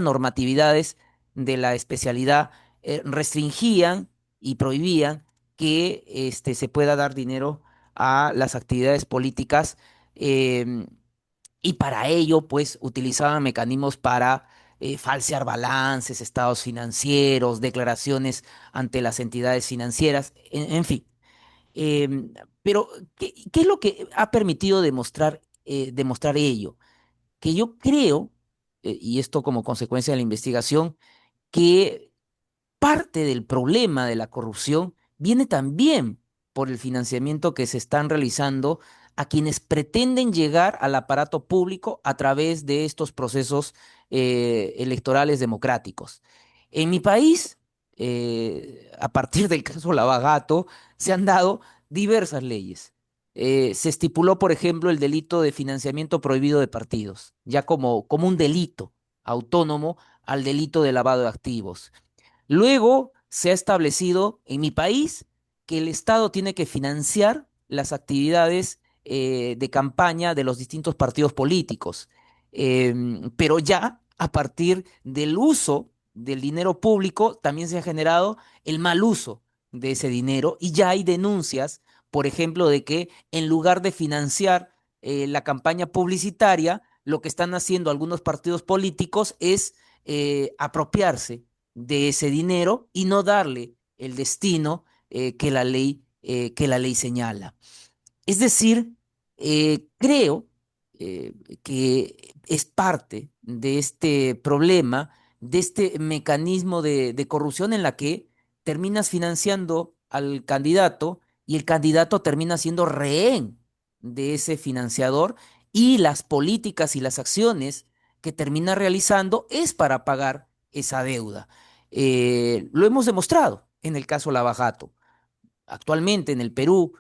normatividades de la especialidad restringían y prohibían que se pueda dar dinero a las actividades políticas. em, y para ello, pues, utilizaban mecanismos para falsear balances, estados financieros, declaraciones ante las entidades financieras, en fin. Em, pero, ¿qué es lo que ha permitido demostrar ello? Que yo creo, y esto como consecuencia de la investigación, que parte del problema de la corrupción viene también por el financiamiento que se están realizando a quienes pretenden llegar al aparato público a través de estos procesos electorales democráticos. En mi país, a partir del caso Lavagato, se han dado diversas leyes. Se estipuló, por ejemplo, el delito de financiamiento prohibido de partidos, ya como un delito autónomo al delito de lavado de activos. Luego se ha establecido en mi país que el Estado tiene que financiar las actividades de campaña de los distintos partidos políticos. Pero ya a partir del uso del dinero público también se ha generado el mal uso de ese dinero y ya hay denuncias, por ejemplo, de que en lugar de financiar la campaña publicitaria, lo que están haciendo algunos partidos políticos es apropiarse de ese dinero y no darle el destino que la ley señala. Es decir, creo que es parte de este problema, de este mecanismo de corrupción en la que terminas financiando al candidato y el candidato termina siendo rehén de ese financiador y las políticas y las acciones que termina realizando es para pagar esa deuda. Lo hemos demostrado en el caso Lavajato. Actualmente en el Perú,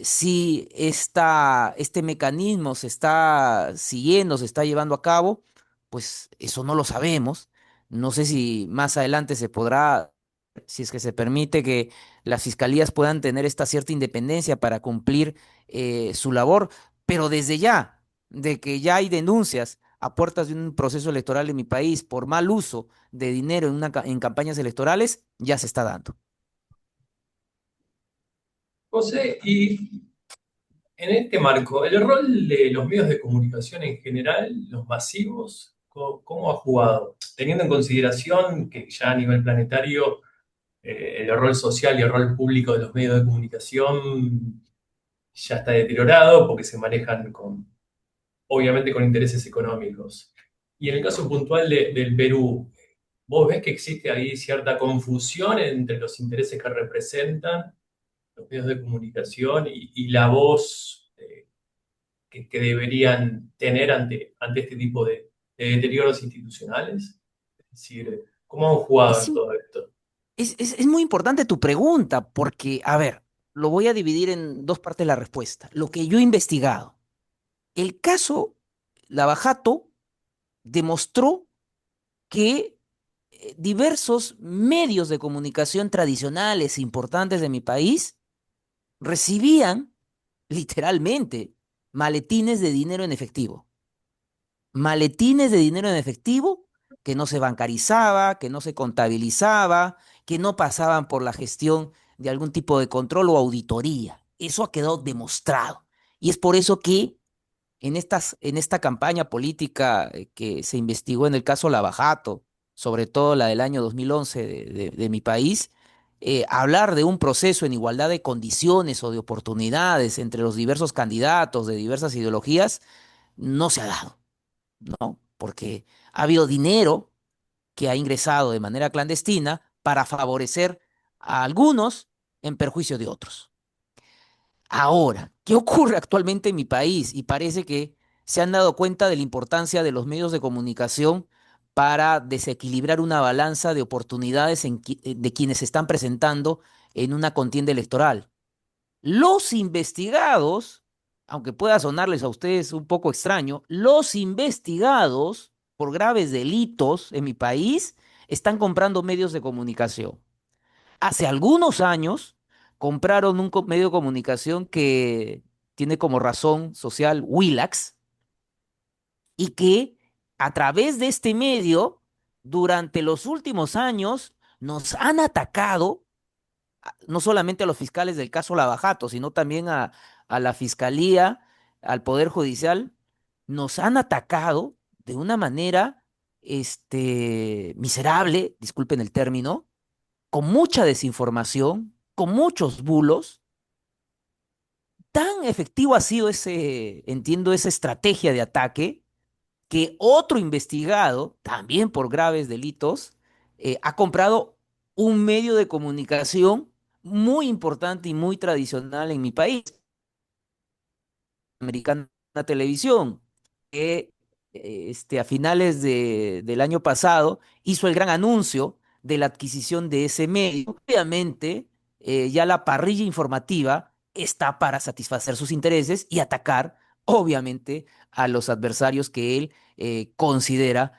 si este mecanismo se está siguiendo, se está llevando a cabo, pues eso no lo sabemos. No sé si más adelante se podrá, si es que se permite que las fiscalías puedan tener esta cierta independencia para cumplir su labor, pero desde ya, de que ya hay denuncias a puertas de un proceso electoral en mi país por mal uso de dinero en campañas electorales, ya se está dando. José, y en este marco, el rol de los medios de comunicación en general, los masivos, ¿cómo ha jugado? Teniendo en consideración que ya a nivel planetario el rol social y el rol público de los medios de comunicación ya está deteriorado porque se manejan obviamente con intereses económicos. Y en el caso puntual del Perú, ¿vos ves que existe ahí cierta confusión entre los intereses que representan los medios de comunicación y la voz que deberían tener ante este tipo de deterioros institucionales? Es decir, ¿cómo han jugado Es, en todo esto? es muy importante tu pregunta porque, a ver, lo voy a dividir en dos partes la respuesta. Lo que yo he investigado. El caso Lavajato demostró que diversos medios de comunicación tradicionales e importantes de mi país recibían literalmente maletines de dinero en efectivo. Maletines de dinero en efectivo que no se bancarizaba, que no se contabilizaba, que no pasaban por la gestión de algún tipo de control o auditoría. Eso ha quedado demostrado. Y es por eso que en esta campaña política que se investigó en el caso Lavajato, sobre todo la del año 2011 de mi país, hablar de un proceso en igualdad de condiciones o de oportunidades entre los diversos candidatos de diversas ideologías no se ha dado, ¿no? Porque ha habido dinero que ha ingresado de manera clandestina para favorecer a algunos en perjuicio de otros. Ahora, ¿qué ocurre actualmente en mi país? Y parece que se han dado cuenta de la importancia de los medios de comunicación para desequilibrar una balanza de oportunidades de quienes se están presentando en una contienda electoral. Los investigados, aunque pueda sonarles a ustedes un poco extraño, los investigados por graves delitos en mi país están comprando medios de comunicación. Hace algunos años compraron un medio de comunicación que tiene como razón social Willax y que a través de este medio, durante los últimos años, nos han atacado no solamente a los fiscales del caso Lavajato, sino también a la fiscalía, al Poder Judicial, nos han atacado de una manera miserable, disculpen el término, con mucha desinformación, con muchos bulos. Tan efectivo ha sido entiendo, esa estrategia de ataque, que otro investigado, también por graves delitos, ha comprado un medio de comunicación muy importante y muy tradicional en mi país, Americana Televisión, que a finales del año pasado hizo el gran anuncio de la adquisición de ese medio. Obviamente, ya la parrilla informativa está para satisfacer sus intereses y atacar, obviamente, a los adversarios que él considera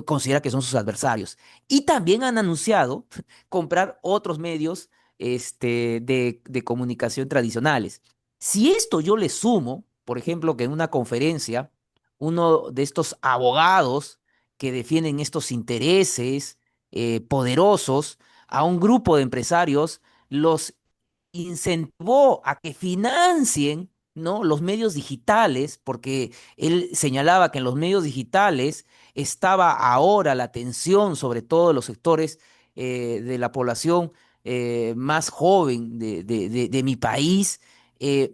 considera que son sus adversarios. Y también han anunciado comprar otros medios de comunicación tradicionales. Si esto yo le sumo, por ejemplo, que en una conferencia, uno de estos abogados que defienden estos intereses poderosos a un grupo de empresarios, los incentivó a que financien, ¿no?, los medios digitales, porque él señalaba que en los medios digitales estaba ahora la atención, sobre todo de los sectores de la población más joven de mi país.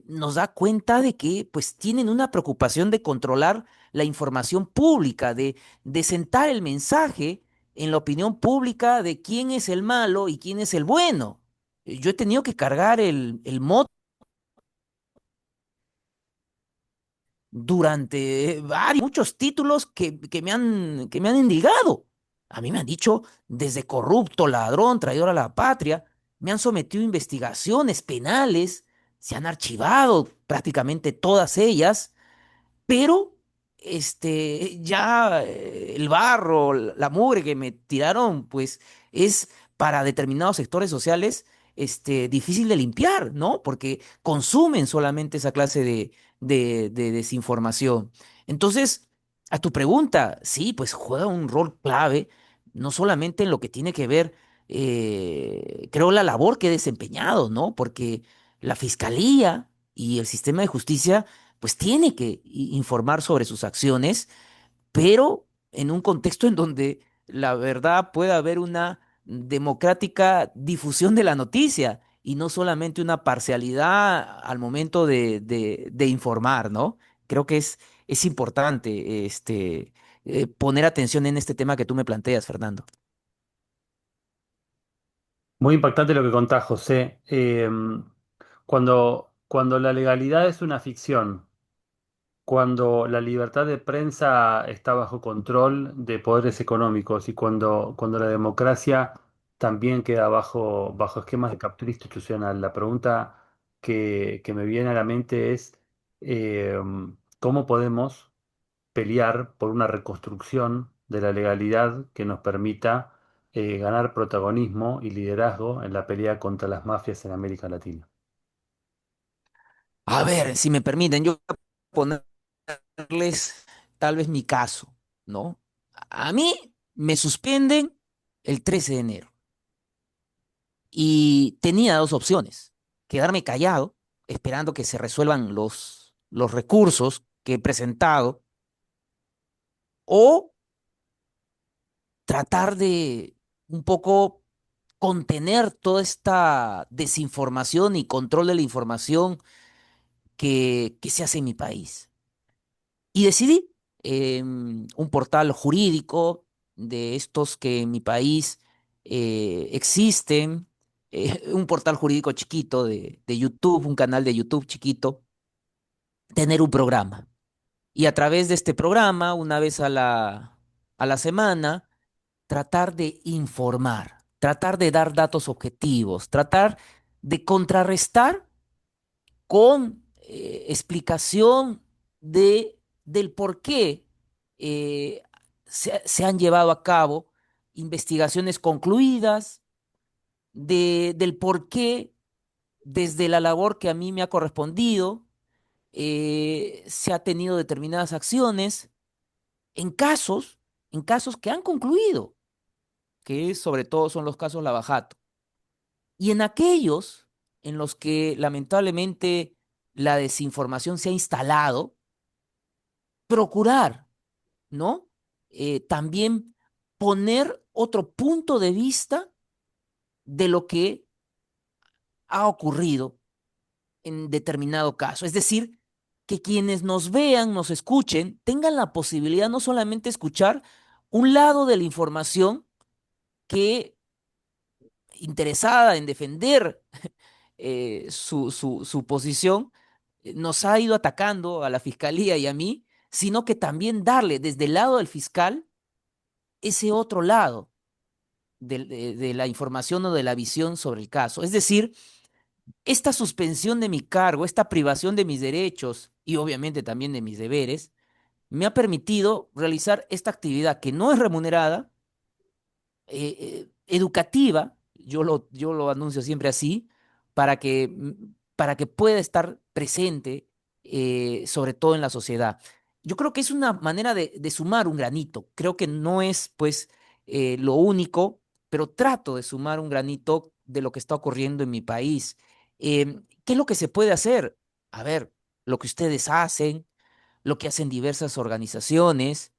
Nos da cuenta de que pues tienen una preocupación de controlar la información pública, de sentar el mensaje en la opinión pública de quién es el malo y quién es el bueno. Yo he tenido que cargar el moto durante muchos títulos que me han indigado. A mí me han dicho desde corrupto, ladrón, traidor a la patria. Me han sometido a investigaciones penales, se han archivado prácticamente todas ellas, pero ya el barro, la mugre que me tiraron, pues es para determinados sectores sociales difícil de limpiar, ¿no? Porque consumen solamente esa clase de desinformación. Entonces, a tu pregunta, sí, pues juega un rol clave, no solamente en lo que tiene que ver, creo, la labor que he desempeñado, ¿no? Porque la fiscalía y el sistema de justicia pues tiene que informar sobre sus acciones, pero en un contexto en donde la verdad pueda haber una democrática difusión de la noticia y no solamente una parcialidad al momento de informar, ¿no? Creo que es importante poner atención en este tema que tú me planteas, Fernando. Muy impactante lo que contás, José. Cuando la legalidad es una ficción, cuando la libertad de prensa está bajo control de poderes económicos y cuando la democracia también queda bajo esquemas de captura institucional, la pregunta que me viene a la mente es eh, ¿cómo podemos pelear por una reconstrucción de la legalidad que nos permita ganar protagonismo y liderazgo en la pelea contra las mafias en América Latina? A ver, si me permiten, yo voy a ponerles tal vez mi caso, ¿no? A mí me suspenden el 13 de enero y tenía dos opciones: quedarme callado, esperando que se resuelvan los recursos que he presentado, o tratar de un poco contener toda esta desinformación y control de la información que se hace en mi país. Y decidí un portal jurídico de estos que en mi país existen, un portal jurídico chiquito de YouTube, un canal de YouTube chiquito, tener un programa. Y a través de este programa, una vez a la semana, tratar de informar, tratar de dar datos objetivos, tratar de contrarrestar con explicación del por qué se han llevado a cabo investigaciones concluidas, del por qué desde la labor que a mí me ha correspondido se ha tenido determinadas acciones en casos, en casos que han concluido, que sobre todo son los casos Lavajato. Y en aquellos en los que lamentablemente la desinformación se ha instalado, procurar, ¿no? También poner otro punto de vista de lo que ha ocurrido en determinado caso. Es decir, que quienes nos vean, nos escuchen, tengan la posibilidad no solamente escuchar un lado de la información que, interesada en defender su posición, nos ha ido atacando a la fiscalía y a mí, sino que también darle desde el lado del fiscal ese otro lado de la información o de la visión sobre el caso. Es decir, esta suspensión de mi cargo, esta privación de mis derechos y obviamente también de mis deberes, me ha permitido realizar esta actividad que no es remunerada, educativa, yo lo anuncio siempre así, para que pueda estar presente, sobre todo en la sociedad. Yo creo que es una manera de sumar un granito. Creo que no es, pues, lo único, pero trato de sumar un granito de lo que está ocurriendo en mi país. ¿Qué es lo que se puede hacer? A ver, lo que ustedes hacen, lo que hacen diversas organizaciones,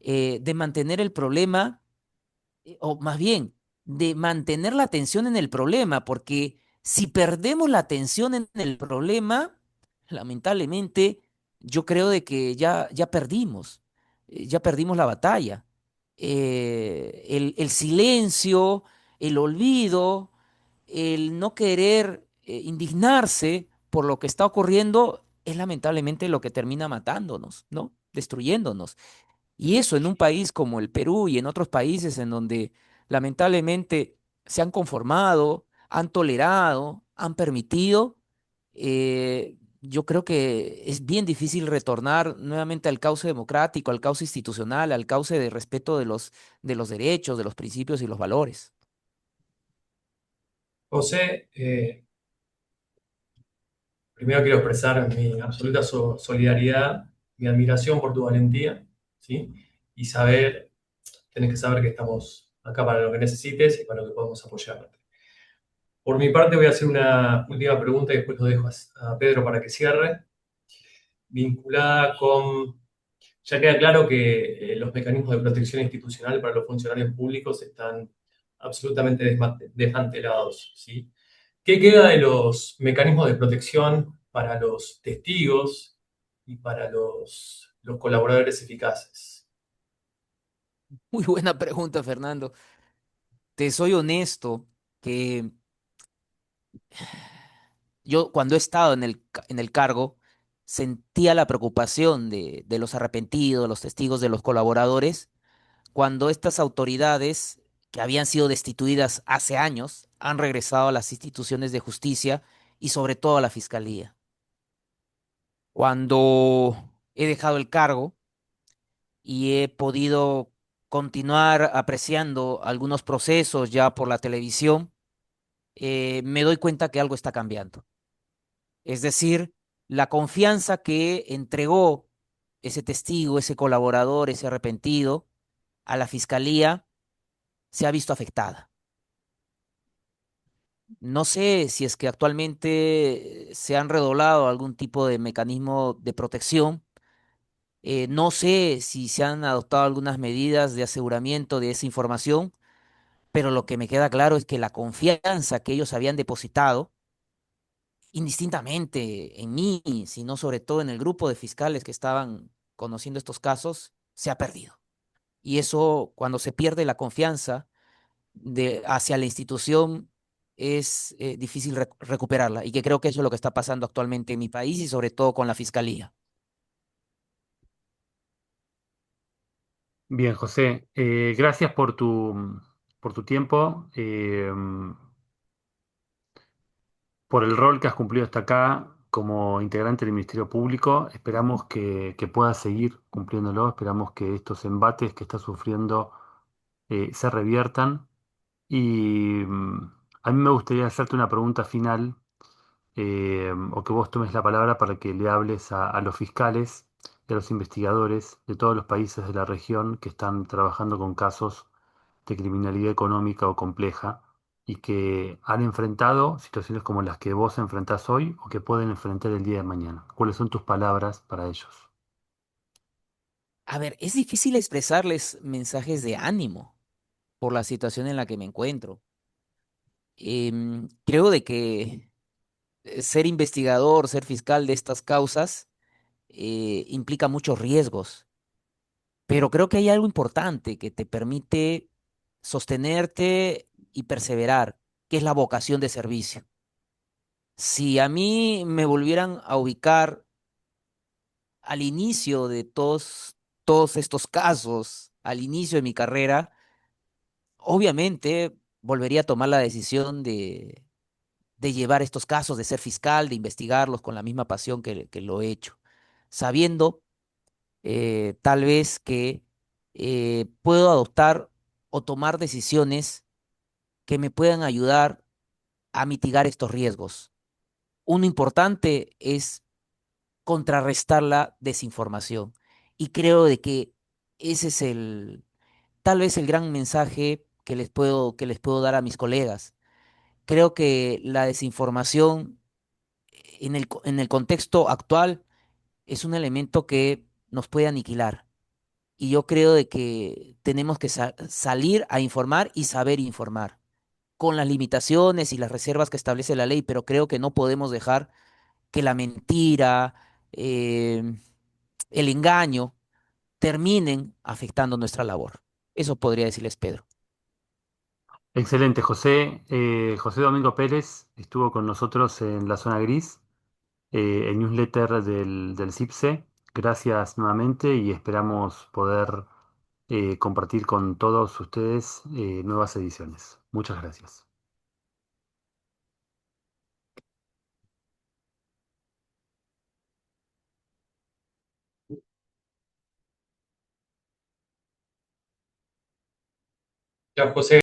de mantener el problema, o más bien, de mantener la atención en el problema, porque si perdemos la atención en el problema, lamentablemente, yo creo de que ya perdimos la batalla. El silencio, el olvido, el no querer indignarse por lo que está ocurriendo es lamentablemente lo que termina matándonos, ¿no? Destruyéndonos. Y eso en un país como el Perú y en otros países en donde lamentablemente se han conformado, han tolerado, han permitido, yo creo que es bien difícil retornar nuevamente al cauce democrático, al cauce institucional, al cauce de respeto de los derechos, de los principios y los valores. José, primero quiero expresar mi absoluta solidaridad, mi admiración por tu valentía, ¿sí? Y tenés que saber que estamos acá para lo que necesites y para lo que podemos apoyarte. Por mi parte, voy a hacer una última pregunta y después lo dejo a Pedro para que cierre, vinculada con, ya queda claro que los mecanismos de protección institucional para los funcionarios públicos están absolutamente desmantelados, ¿sí? ¿Qué queda de los mecanismos de protección para los testigos y para los colaboradores eficaces? Muy buena pregunta, Fernando. Te soy honesto que yo cuando he estado en en el cargo sentía la preocupación de los arrepentidos, los testigos, de los colaboradores, cuando estas autoridades que habían sido destituidas hace años han regresado a las instituciones de justicia y sobre todo a la fiscalía. Cuando he dejado el cargo y he podido continuar apreciando algunos procesos ya por la televisión, me doy cuenta que algo está cambiando. Es decir, la confianza que entregó ese testigo, ese colaborador, ese arrepentido a la fiscalía se ha visto afectada. No sé si es que actualmente se han redoblado algún tipo de mecanismo de protección. No sé si se han adoptado algunas medidas de aseguramiento de esa información, pero lo que me queda claro es que la confianza que ellos habían depositado, indistintamente en mí, sino sobre todo en el grupo de fiscales que estaban conociendo estos casos, se ha perdido. Y eso, cuando se pierde la confianza hacia la institución, es difícil recuperarla. Y que creo que eso es lo que está pasando actualmente en mi país y sobre todo con la fiscalía. Bien, José, gracias por tu tiempo, por el rol que has cumplido hasta acá como integrante del Ministerio Público. Esperamos que puedas seguir cumpliéndolo, esperamos que estos embates que estás sufriendo se reviertan. Y a mí me gustaría hacerte una pregunta final, o que vos tomes la palabra para que le hables a los fiscales y a los investigadores de todos los países de la región que están trabajando con casos de criminalidad económica o compleja y que han enfrentado situaciones como las que vos enfrentás hoy o que pueden enfrentar el día de mañana. ¿Cuáles son tus palabras para ellos? A ver, es difícil expresarles mensajes de ánimo por la situación en la que me encuentro. Creo de que ser investigador, ser fiscal de estas causas, implica muchos riesgos, pero creo que hay algo importante que te permite sostenerte y perseverar, que es la vocación de servicio. Si a mí me volvieran a ubicar al inicio de todos estos casos, al inicio de mi carrera, obviamente volvería a tomar la decisión de llevar estos casos, de ser fiscal, de investigarlos con la misma pasión que lo he hecho, sabiendo tal vez que puedo adoptar o tomar decisiones que me puedan ayudar a mitigar estos riesgos. Uno importante es contrarrestar la desinformación. Y creo de que ese es tal vez el gran mensaje que les puedo dar a mis colegas. Creo que la desinformación en el contexto actual es un elemento que nos puede aniquilar. Y yo creo de que tenemos que salir a informar y saber informar, con las limitaciones y las reservas que establece la ley, pero creo que no podemos dejar que la mentira, eh, el engaño, terminen afectando nuestra labor. Eso podría decirles Pedro. Excelente, José. José Domingo Pérez estuvo con nosotros en la zona gris, el newsletter del CIPSE. Gracias nuevamente y esperamos poder compartir con todos ustedes nuevas ediciones. Muchas gracias. Ya, José.